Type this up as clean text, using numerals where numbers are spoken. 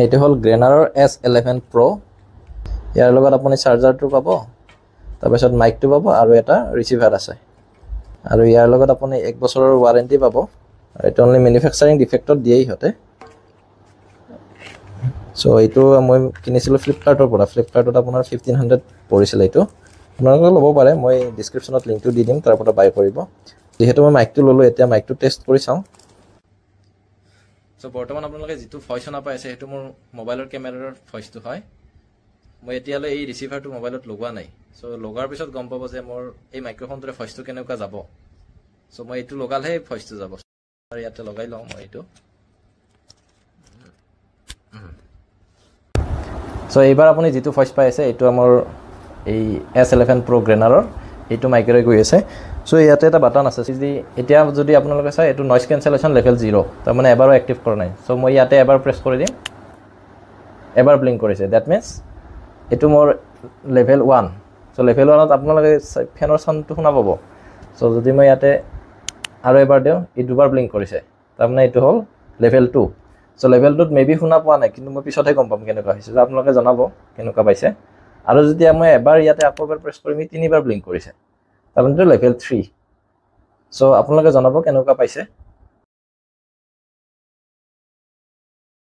এইটো হ'ল গ্ৰেনাৰৰ S11 Pro। ইয়াৰ লগত আপুনি চাৰ্জাৰটো পাব, তাৰপিছত মাইকটো পাব আৰু এটা ৰিচিভাৰ আছে। আৰু ইয়াৰ লগত আপুনি 1 বছৰৰ ৱাৰেণ্টি পাব। এইটো অনলি মেনুফেকচাৰিং ডিফেক্টত দিয়ে ইহঁতে। চ' এইটো মই কিনিছিলোঁ ফ্লিপকাৰ্টৰ পৰা। ফ্লিপকাৰ্টত আপোনাৰ 1500 পৰিছিলে এইটো। আপোনালোকে ল'ব পাৰে, মই ডিছক্ৰিপশ্যনত লিংকটো দি দিম, তাৰ পৰা বাই কৰিব। যিহেতু মই মাইকটো ল'লোঁ, এতিয়া মাইকটো টেষ্ট কৰি চাওঁ। চ' বৰ্তমান আপোনালোকে যিটো ভইচ শুনা পাই আছে সেইটো মোৰ মোবাইলৰ কেমেৰাৰ ভইচটো হয়। মই এতিয়ালৈ এই ৰিচিভাৰটো মোবাইলত লগোৱা নাই। চ' লগোৱাৰ পিছত গম পাব যে মোৰ এই মাইক্ৰফোনটোৰে ভইচটো কেনেকুৱা যাব। চ' মই এইটো লগালেহে ভইচটো যাব। ইয়াতে লগাই লওঁ মই এইটো। চ' এইবাৰ আপুনি যিটো ভইচ পাই আছে এইটো আমাৰ এই S11 Pro গ্ৰেনাৰৰ এইটো মাইকেৰে গৈ আছে। চ' ইয়াতে এটা বাটন আছে, এতিয়া যদি আপোনালোকে চাই এইটো নইজ কেঞ্চেলেশ্যন লেভেল 0, তাৰমানে এবাৰো এক্টিভ কৰা নাই। চ' মই ইয়াতে এবাৰ প্ৰেছ কৰি দিম, এবাৰ ব্লিংক কৰিছে। ডেট মিনছ এইটো মোৰ লেভেল 1। চ' লেভেল 1ত আপোনালোকে ফেনৰ চাউণ্ডটো শুনা পাব। চ' যদি মই ইয়াতে আৰু এবাৰ দিওঁ, এই দুবাৰ ব্লিংক কৰিছে, তাৰমানে এইটো হ'ল লেভেল 2। চ' লেভেল 2ত মেবি শুনা পোৱা নাই, কিন্তু মই পিছতহে গম পাম কেনেকুৱা হৈছে। আপোনালোকে জনাব কেনেকুৱা পাইছে। আৰু যেতিয়া মই এবাৰ ইয়াতে আকৌ এবাৰ প্ৰেছ কৰিম, 3বাৰ ব্লিংক কৰিছে, তাৰমানে এইটো লেভেল 3। চ' আপোনালোকে জনাব কেনেকুৱা পাইছে।